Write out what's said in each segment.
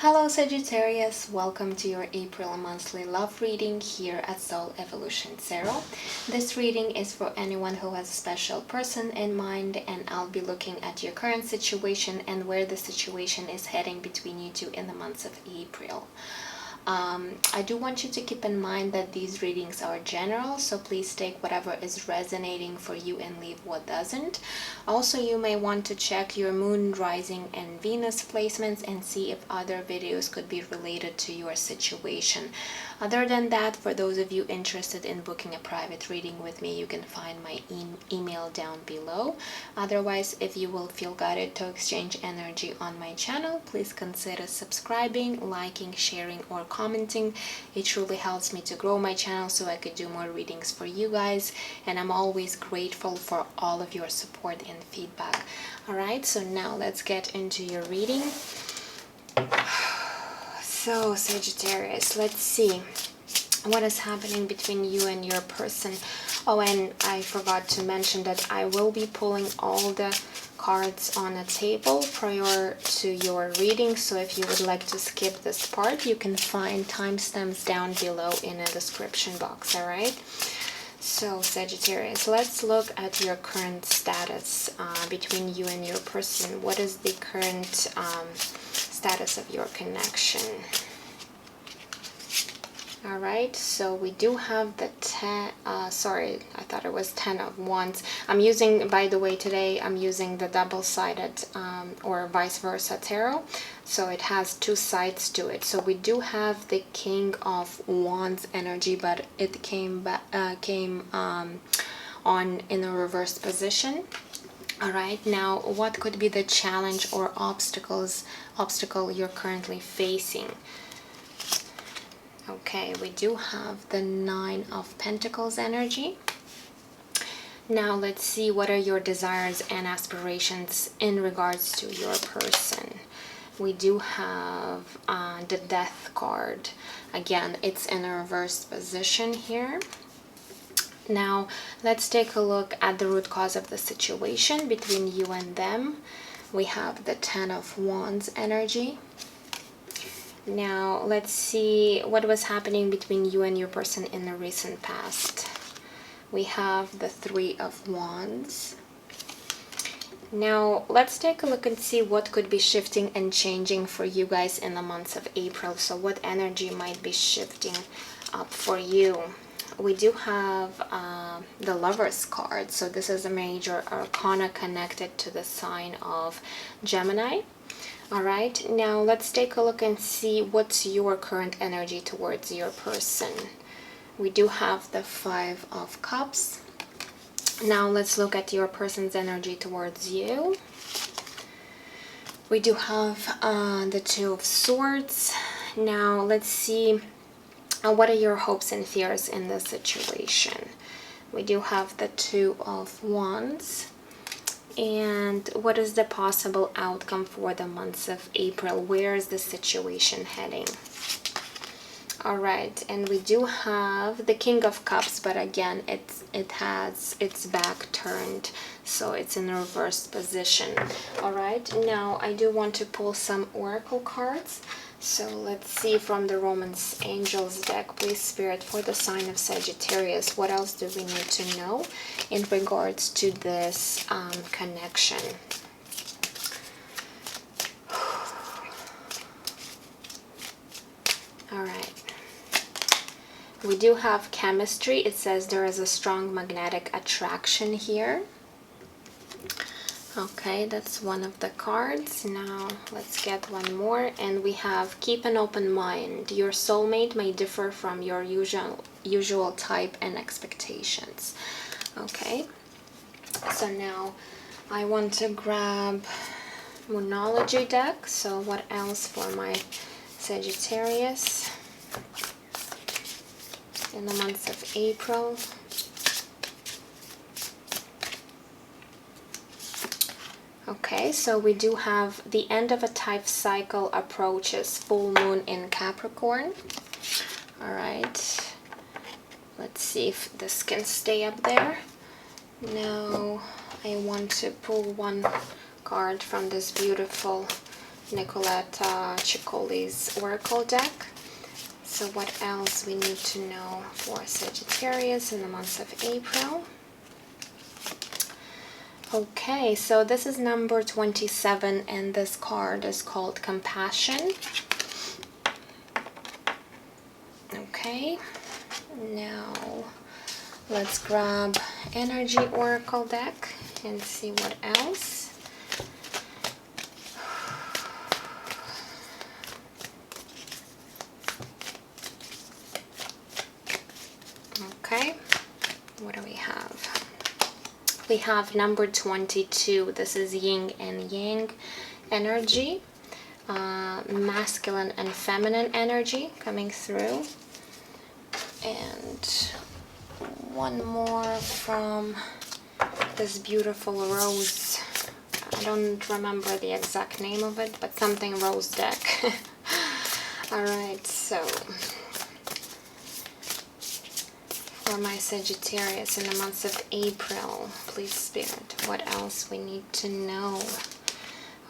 Hello Sagittarius, welcome to your April monthly love reading here at Soul Evolution Tarot. This reading is for anyone who has a special person in mind, and I'll be looking at your current situation and where the situation is heading between you two in the months of April. I do want you to keep in mind that these readings are general, so please take whatever is resonating for you and leave what doesn't. Also, you may want to check your moon, rising, and Venus placements and see if other videos could be related to your situation. Other than that, for those of you interested in booking a private reading with me, you can find my email down below. Otherwise, if you will feel guided to exchange energy on my channel, please consider subscribing, liking, sharing, or commenting. It truly helps me to grow my channel so I could do more readings for you guys, and I'm always grateful for all of your support and feedback. Alright, so now let's get into your reading. So Sagittarius, let's see what is happening between you and your person. Oh, and I forgot to mention that I will be pulling all the cards on a table prior to your reading, so if you would like to skip this part, you can find timestamps down below in a description box. All right, so Sagittarius, let's look at your current status between you and your person. What is the current status of your connection? All right, so we do have the 10, sorry, I thought it was 10 of Wands. I'm using, by the way, today I'm using the double-sided or vice versa tarot. So it has two sides to it. So we do have the King of Wands energy, but it came on in a reverse position. All right, now what could be the challenge or obstacle you're currently facing? Okay, we do have the Nine of Pentacles energy. Now let's see what are your desires and aspirations in regards to your person. We do have the Death card. Again, it's in a reverse position here. Now let's take a look at the root cause of the situation between you and them. We have the Ten of Wands energy. Now let's see what was happening between you and your person in the recent past. We have the Three of Wands. Now let's take a look and see what could be shifting and changing for you guys in the months of April. So what energy might be shifting up for you? We do have the Lovers card. So this is a major arcana connected to the sign of Gemini. All right, now let's take a look and see what's your current energy towards your person. We do have the Five of Cups. Now let's look at your person's energy towards you. We do have the Two of Swords. Now let's see what are your hopes and fears in this situation. We do have the Two of Wands. And what is the possible outcome for the months of April? Where is the situation heading? All right, and we do have the King of Cups, but again, it has its back turned, so it's in a reversed position. All right, now I do want to pull some oracle cards. So let's see from the Romance Angels deck, please Spirit, for the sign of Sagittarius, what else do we need to know in regards to this connection? All right. We do have chemistry. It says there is a strong magnetic attraction here. Okay, that's one of the cards. Now let's get one more, and we have keep an open mind. Your soulmate may differ from your usual type and expectations. Okay, so now I want to grab Moonology deck. So what else for my Sagittarius in the months of April? Okay, so we do have the end of a type cycle approaches, full moon in Capricorn. All right, let's see if this can stay up there. Now I want to pull one card from this beautiful Nicoletta Ciccoli's Oracle deck. So what else we need to know for Sagittarius in the month of April? Okay, so this is number 27 and this card is called Compassion. Okay, now let's grab Energy Oracle deck and see what else. Okay, what do we have? We have number 22. This is yin and yang energy, masculine and feminine energy coming through. And one more from this beautiful rose. I don't remember the exact name of it, but something rose deck. Alright, so for my Sagittarius in the month of April, please Spirit, what else we need to know?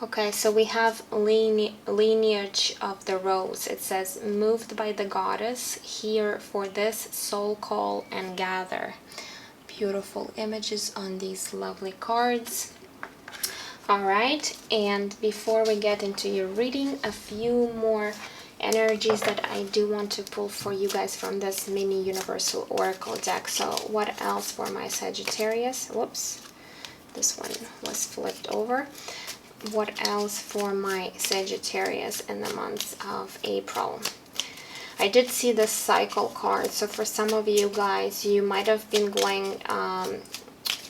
Okay, so we have lineage of the rose. It says, moved by the goddess, here for this soul call and gather. Beautiful images on these lovely cards. Alright, and before we get into your reading, a few more energies that I do want to pull for you guys from this mini universal oracle deck. So what else for my Sagittarius? Whoops, this one was flipped over. What else for my Sagittarius in the month of April? I did see the cycle card, so for some of you guys, you might have been going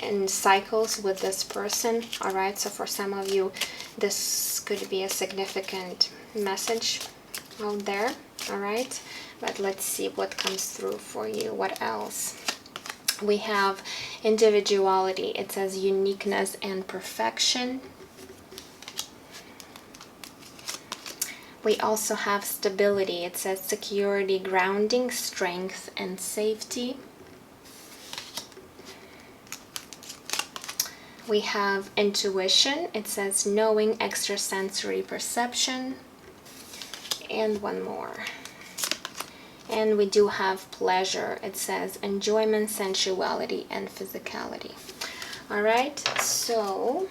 in cycles with this person. All right, so for some of you, this could be a significant message out there. All right, but let's see what comes through for you. What else? We have individuality. It says uniqueness and perfection. We also have stability. It says security, grounding, strength, and safety. We have intuition. It says knowing, extrasensory perception. And one more. And we do have pleasure. It says enjoyment, sensuality, and physicality. All right, so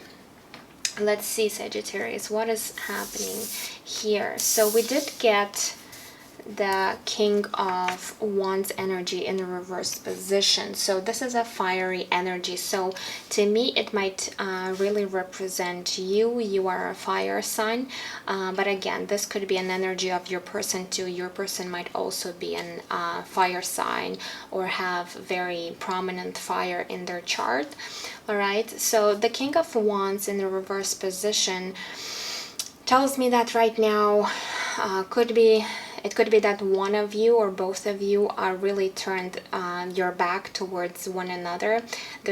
let's see, Sagittarius, what is happening here? So we did get the King of Wands energy in a reverse position. So this is a fiery energy. So to me, it might really represent you. You are a fire sign. But again, this could be an energy of your person too. Your person might also be an fire sign or have very prominent fire in their chart. All right. So the King of Wands in the reverse position tells me that right now it could be that one of you or both of you are really turned your back towards one another.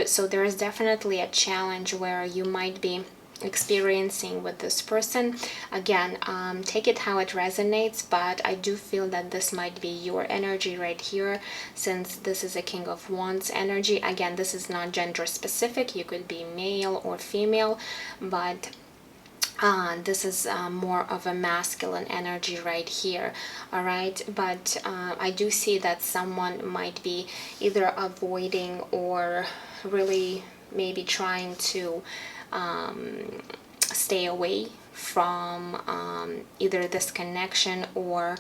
So there is definitely a challenge where you might be experiencing with this person. Again, take it how it resonates, but I do feel that this might be your energy right here, since this is a King of Wands energy. Again, this is not gender specific. You could be male or female, but this is more of a masculine energy right here. All right, but I do see that someone might be either avoiding or really maybe trying to stay away from either this connection or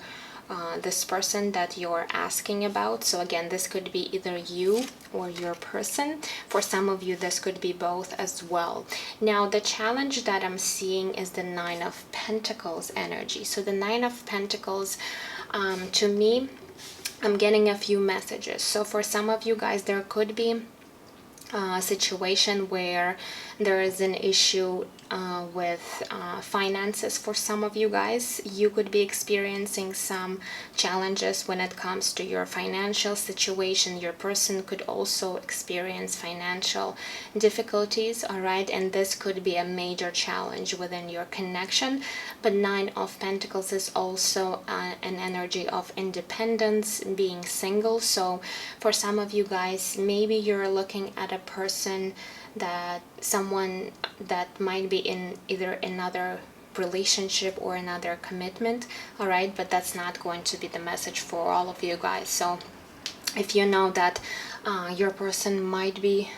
this person that you're asking about. So again, this could be either you or your person. For some of you, this could be both as well. Now, the challenge that I'm seeing is the Nine of Pentacles energy. So the Nine of Pentacles, to me, I'm getting a few messages. So for some of you guys, there could be a situation where there is an issue with finances. For some of you guys, you could be experiencing some challenges when it comes to your financial situation. Your person could also experience financial difficulties, all right, and this could be a major challenge within your connection. But Nine of Pentacles is also an energy of independence, being single. So for some of you guys, maybe you're looking at a person, that someone that might be in either another relationship or another commitment. All right, but that's not going to be the message for all of you guys. So if you know that your person might be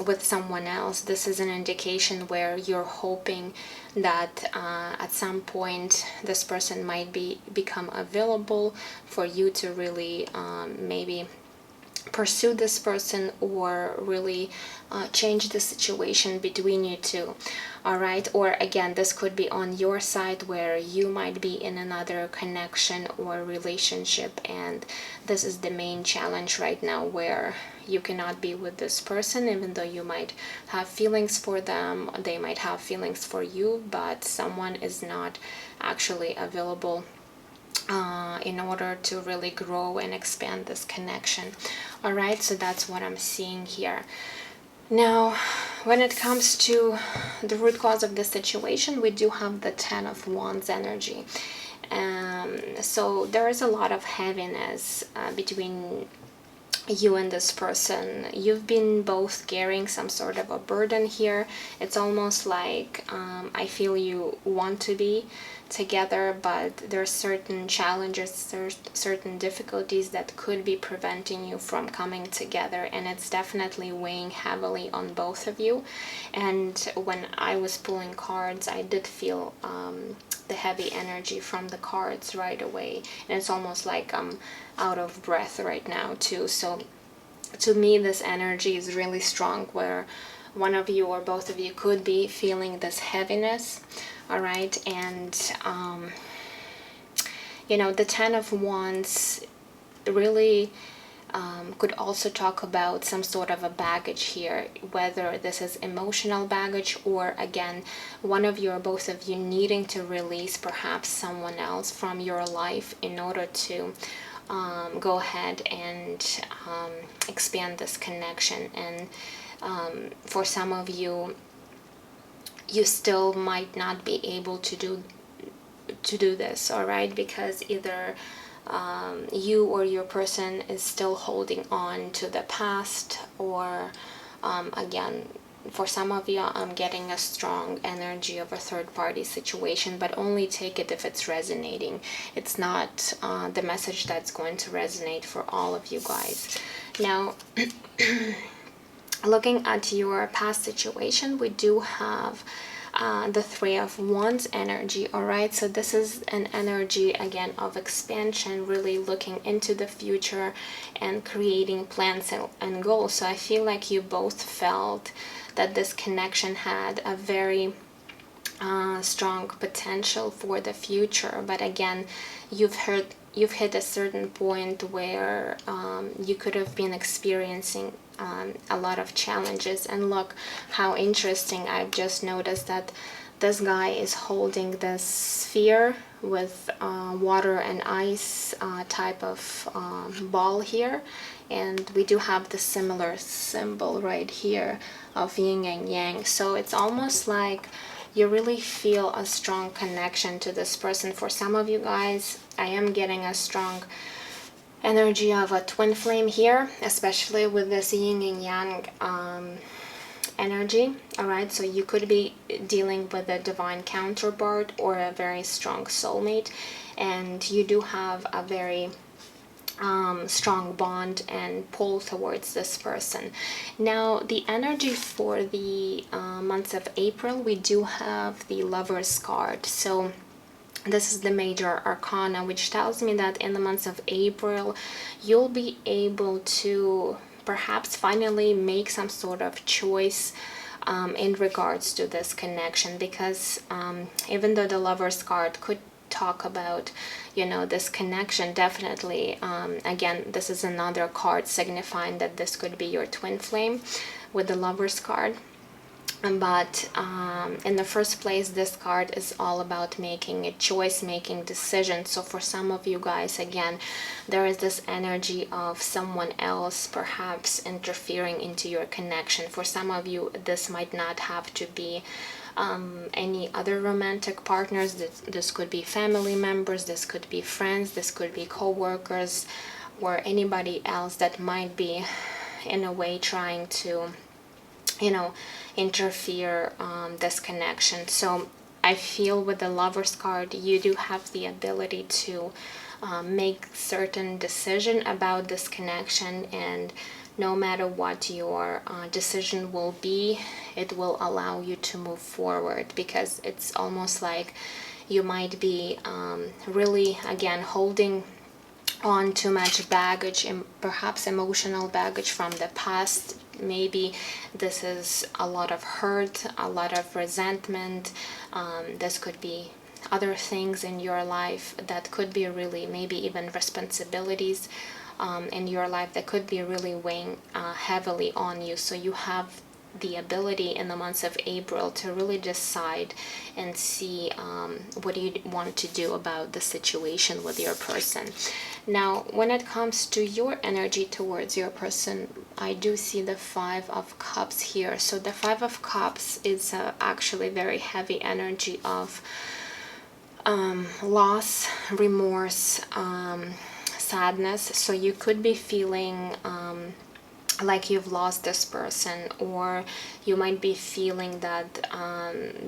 with someone else, this is an indication where you're hoping that at some point this person might become available for you to really maybe pursue this person or really change the situation between you two. All right, or again, this could be on your side where you might be in another connection or relationship, and this is the main challenge right now, where you cannot be with this person even though you might have feelings for them, they might have feelings for you, but someone is not actually available in order to really grow and expand this connection. All right, so that's what I'm seeing here. Now, when it comes to the root cause of the situation, we do have the Ten of Wands energy. So there is a lot of heaviness between you and this person. You've been both carrying some sort of a burden here. It's almost like I feel you want to be together, but there's certain challenges, there's certain difficulties that could be preventing you from coming together, and it's definitely weighing heavily on both of you. And when I was pulling cards, I did feel the heavy energy from the cards right away, and it's almost like I'm out of breath right now too. So to me, this energy is really strong, where one of you or both of you could be feeling this heaviness. All right, and you know, the Ten of Wands really could also talk about some sort of a baggage here, whether this is emotional baggage, or again, one of you or both of you needing to release perhaps someone else from your life in order to go ahead and expand this connection. And for some of you, you still might not be able to do this, all right, because either you or your person is still holding on to the past, or again, for some of you, I'm getting a strong energy of a third-party situation, but only take it if it's resonating. It's not the message that's going to resonate for all of you guys. Now, looking at your past situation, we do have the Three of Wands energy. All right, so this is an energy again of expansion, really looking into the future and creating plans and goals. So I feel like you both felt that this connection had a very strong potential for the future, but again, you've hit a certain point where you could have been experiencing a lot of challenges. And look how interesting, I've just noticed that this guy is holding this sphere with water and ice type of ball here, and we do have the similar symbol right here of yin and yang. So it's almost like you really feel a strong connection to this person. For some of you guys, I am getting a strong energy of a twin flame here, especially with this yin and yang energy. All right, so you could be dealing with a divine counterpart or a very strong soulmate, and you do have a very strong bond and pull towards this person. Now, the energy for the months of April, we do have the Lover's card. So this is the major arcana, which tells me that in the months of April, you'll be able to perhaps finally make some sort of choice in regards to this connection, because even though the Lover's card could talk about, you know, this connection, definitely again, this is another card signifying that this could be your twin flame with the Lover's card. But in the first place, this card is all about making a choice, making decisions. So for some of you guys, again, there is this energy of someone else perhaps interfering into your connection. For some of you, this might not have to be any other romantic partners. This could be family members, this could be friends, this could be co-workers, or anybody else that might be in a way trying to, you know, interfere this connection. So I feel with the Lover's card, you do have the ability to make certain decision about this connection, and no matter what your decision will be, it will allow you to move forward, because it's almost like you might be really, again, holding on too much baggage, and perhaps emotional baggage from the past. Maybe this is a lot of hurt, a lot of resentment. This could be other things in your life that could be really, maybe even responsibilities in your life that could be really weighing heavily on you. So you have the ability in the months of April to really decide and see what you want to do about the situation with your person. Now, when it comes to your energy towards your person, I do see the Five of Cups here. So the Five of Cups is actually very heavy energy of loss, remorse, sadness. So you could be feeling like you've lost this person, or you might be feeling that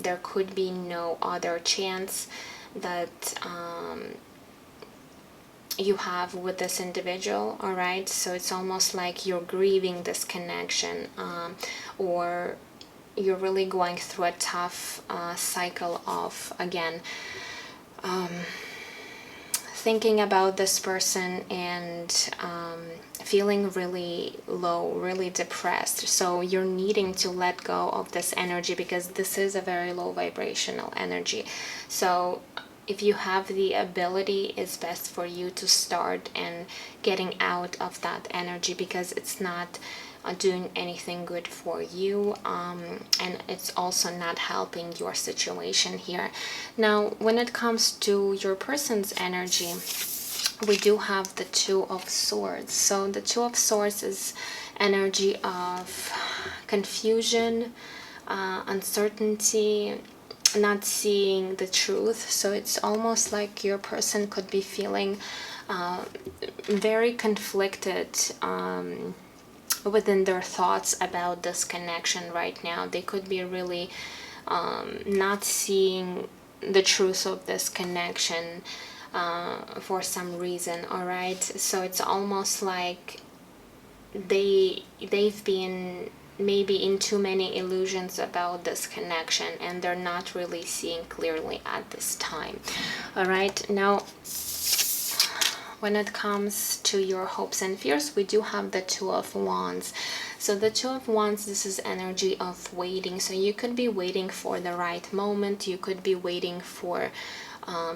there could be no other chance that you have with this individual. All right, so it's almost like you're grieving this connection, or you're really going through a tough cycle of, again, thinking about this person and feeling really low, really depressed. So you're needing to let go of this energy, because this is a very low vibrational energy. So if you have the ability, it's best for you to start and getting out of that energy, because it's not doing anything good for you, and it's also not helping your situation here. Now, when it comes to your person's energy, we do have the Two of Swords. So the Two of Swords is energy of confusion, uncertainty, not seeing the truth. So it's almost like your person could be feeling very conflicted within their thoughts about this connection right now. They could be really not seeing the truth of this connection for some reason. All right, so it's almost like they've been maybe in too many illusions about this connection, and they're not really seeing clearly at this time. All right, now when it comes to your hopes and fears, we do have the Two of Wands. So the Two of Wands, this is energy of waiting. So you could be waiting for the right moment. You could be waiting for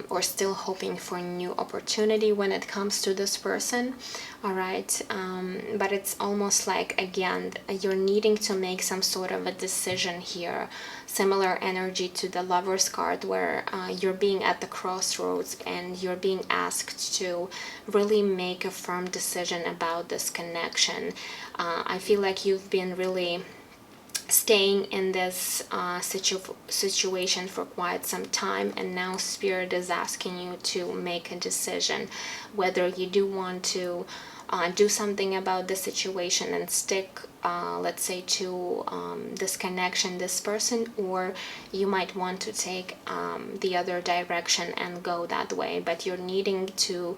or still hoping for a new opportunity when it comes to this person. All right, but it's almost like, again, you're needing to make some sort of a decision here. Similar energy to the Lover's card, where you're being at the crossroads and you're being asked to really make a firm decision about this connection. I feel like you've been really staying in this situation for quite some time, and now Spirit is asking you to make a decision whether you do want to do something about the situation and stick, let's say, to this connection, this person, or you might want to take the other direction and go that way. But you're needing to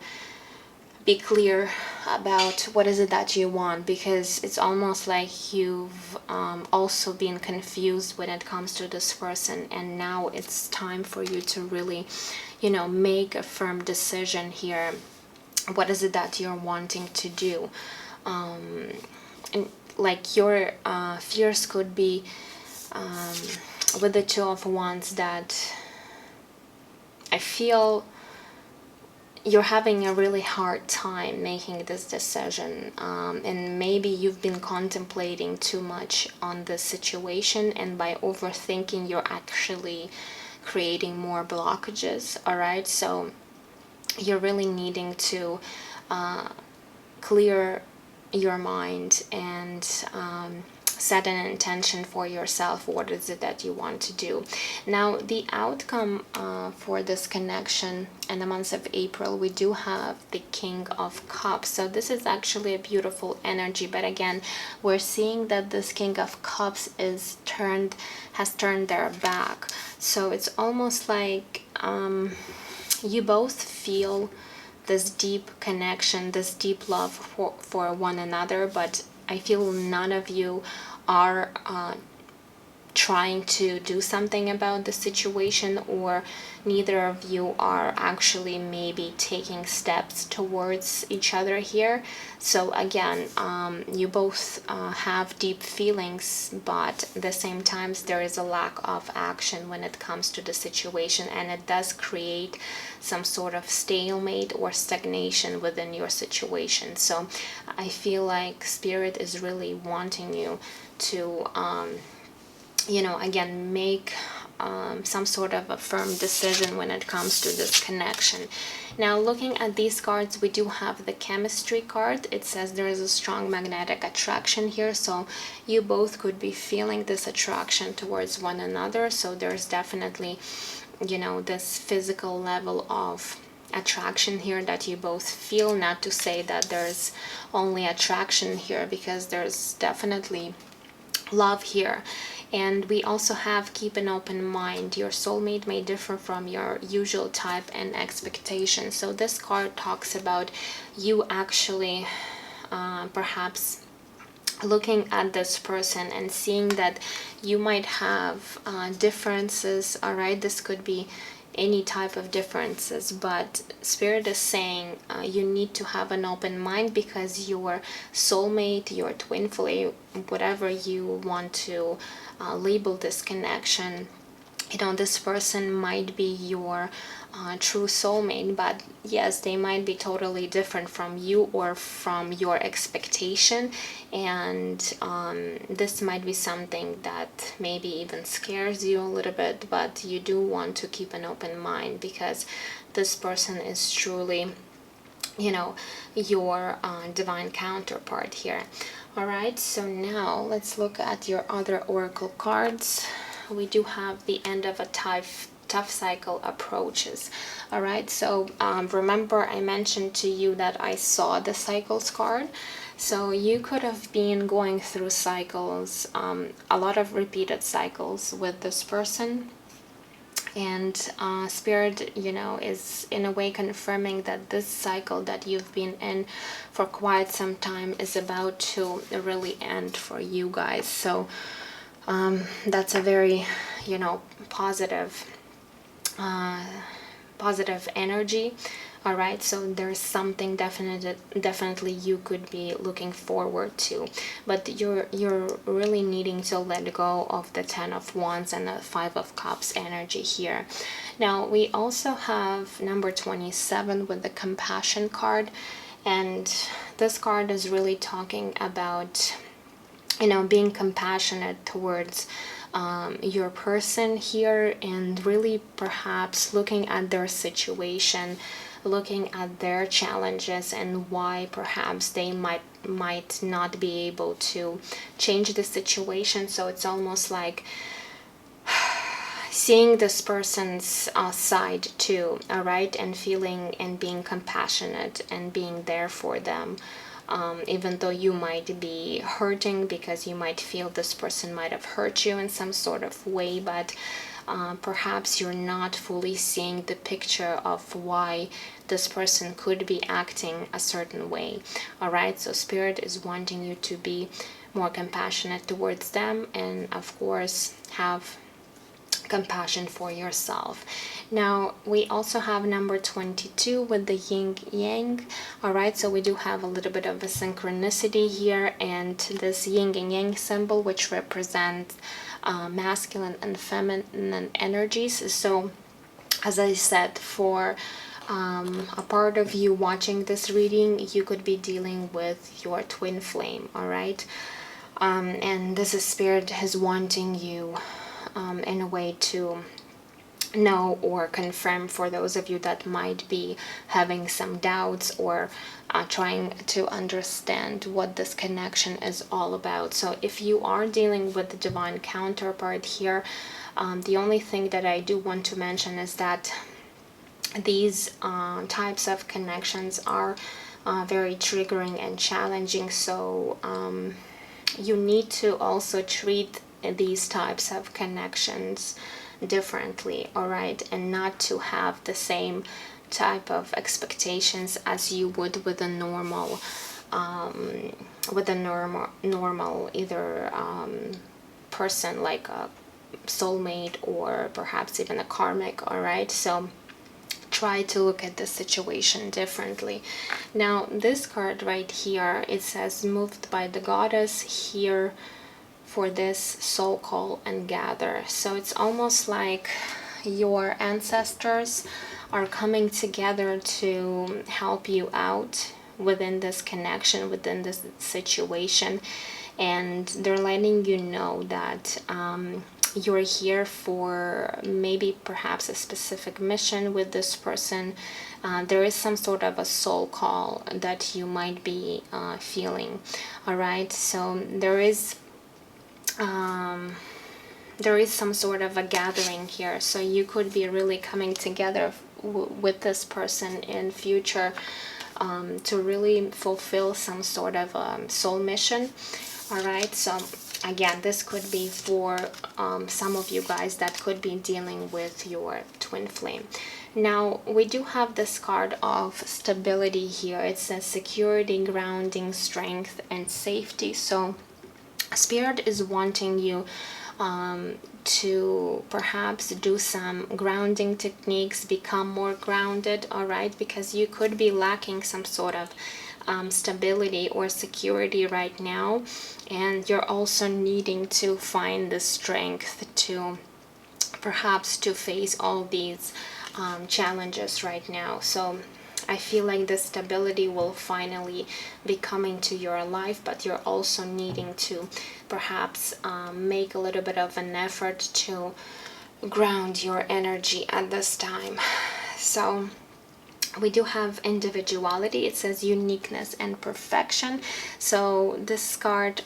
be clear about what is it that you want, because it's almost like you've also been confused when it comes to this person, and now it's time for you to really, make a firm decision here. What is it that you're wanting to do? And like your fears could be with the Two of Wands, that I feel you're having a really hard time making this decision, and maybe you've been contemplating too much on this situation, and by overthinking you're actually creating more blockages. All right, so you're really needing to clear your mind and set an intention for yourself. What is it that you want to do? Now, the outcome for this connection in the month of April, we do have the King of Cups. So this is actually a beautiful energy, but again, we're seeing that this King of Cups has turned their back. So it's almost like you both feel this deep connection, this deep love for one another, but I feel none of you are trying to do something about the situation, or neither of you are actually maybe taking steps towards each other here. So again, you both have deep feelings, but at the same time there is a lack of action when it comes to the situation, and it does create some sort of stalemate or stagnation within your situation. So I feel like Spirit is really wanting you to again, make some sort of a firm decision when it comes to this connection. Now, looking at these cards, we do have the chemistry card. It says there is a strong magnetic attraction here, so you both could be feeling this attraction towards one another. So there's definitely, this physical level of attraction here that you both feel. Not to say that there's only attraction here, because there's definitely love here. And we also have keep an open mind. Your soulmate may differ from your usual type and expectation. So this card talks about you actually perhaps looking at this person and seeing that you might have differences. All right, this could be any type of differences, but Spirit is saying you need to have an open mind, because your soulmate, your twin flame, whatever you want to label this connection, this person might be your true soulmate, but yes, they might be totally different from you or from your expectation. And this might be something that maybe even scares you a little bit, but you do want to keep an open mind, because this person is truly your divine counterpart here. All right, so now let's look at your other oracle cards. We do have the end of a tough cycle approaches. All right, so remember I mentioned to you that I saw the cycles card. So you could have been going through cycles, a lot of repeated cycles with this person. And Spirit, is in a way confirming that this cycle that you've been in for quite some time is about to really end for you guys. So that's a very, positive energy. All right, so there's something definitely you could be looking forward to, but you're really needing to let go of the 10 of Wands and the 5 of Cups energy here. Now we also have number 27 with the compassion card, and this card is really talking about being compassionate towards your person here, and really perhaps looking at their situation, looking at their challenges, and why perhaps they might not be able to change the situation. So it's almost like seeing this person's side too, all right, and feeling and being compassionate and being there for them. Even though you might be hurting, because you might feel this person might have hurt you in some sort of way, but perhaps you're not fully seeing the picture of why this person could be acting a certain way. All right, so Spirit is wanting you to be more compassionate towards them, and of course have compassion for yourself. Now we also have number 22 with the yin yang. All right, so we do have a little bit of a synchronicity here, and this yin and yang symbol, which represents masculine and feminine energies. So as I said, for a part of you watching this reading, you could be dealing with your twin flame. All right, and this is Spirit is wanting you in a way to know or confirm for those of you that might be having some doubts or trying to understand what this connection is all about. So if you are dealing with the divine counterpart here, the only thing that I do want to mention is that these types of connections are very triggering and challenging. So you need to also treat these types of connections differently, all right, and not to have the same type of expectations as you would with a normal either person like a soulmate or perhaps even a karmic, all right. So try to look at the situation differently. Now this card right here, it says moved by the goddess here for this soul call and gather. So it's almost like your ancestors are coming together to help you out within this connection, within this situation, and they're letting you know that you're here for maybe perhaps a specific mission with this person. There is some sort of a soul call that you might be feeling, all right. So there is some sort of a gathering here, so you could be really coming together with this person in future to really fulfill some sort of soul mission, all right. So again, this could be for some of you guys that could be dealing with your twin flame. Now we do have this card of stability here. It says security, grounding, strength, and safety. So Spirit is wanting you to perhaps do some grounding techniques, become more grounded, all right, because you could be lacking some sort of stability or security right now, and you're also needing to find the strength to perhaps to face all these challenges right now. So I feel like the stability will finally be coming to your life, but you're also needing to perhaps make a little bit of an effort to ground your energy at this time. So we do have individuality. It says uniqueness and perfection. So this card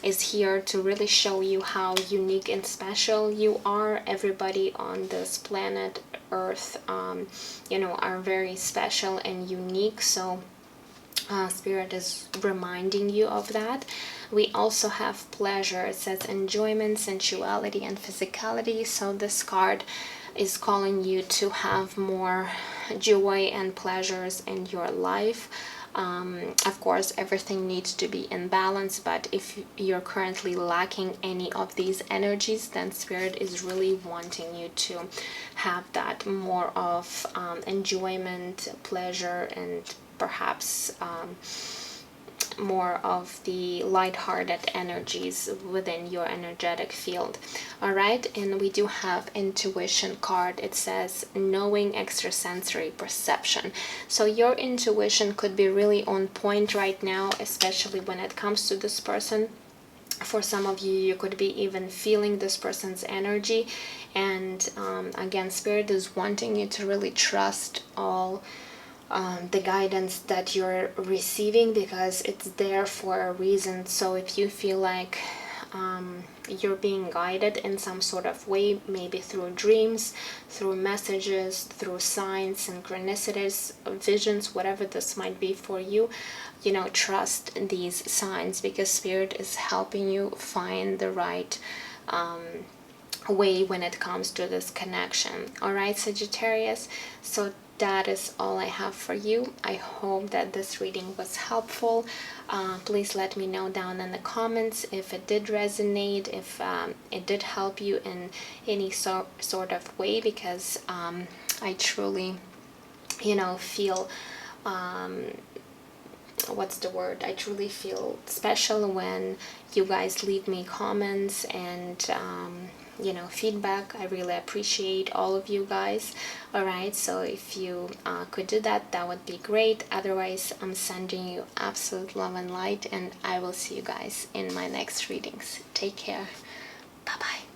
is here to really show you how unique and special you are. Everybody on this planet Earth, you know, are very special and unique. So Spirit is reminding you of that. We also have pleasure. It says enjoyment, sensuality, and physicality. So this card is calling you to have more joy and pleasures in your life. Of course, everything needs to be in balance, but if you're currently lacking any of these energies, then Spirit is really wanting you to have that more of enjoyment, pleasure, and perhaps more of the light-hearted energies within your energetic field. All right, and we do have intuition card. It says knowing, extrasensory perception. So your intuition could be really on point right now, especially when it comes to this person. For some of you, you could be even feeling this person's energy, and again, Spirit is wanting you to really trust all the guidance that you're receiving, because it's there for a reason. So if you feel like you're being guided in some sort of way, maybe through dreams, through messages, through signs, synchronicities, visions, whatever this might be for you, you know, trust these signs, because Spirit is helping you find the right way when it comes to this connection. All right, Sagittarius, so that is all I have for you. I hope that this reading was helpful. Please let me know down in the comments if it did resonate, if it did help you in any sort of way, because I truly, you know, feel what's the word? I truly feel special when you guys leave me comments and you know, feedback. I really appreciate all of you guys. All right, so if you could do that, that would be great. Otherwise, I'm sending you absolute love and light, and I will see you guys in my next readings. Take care. Bye bye.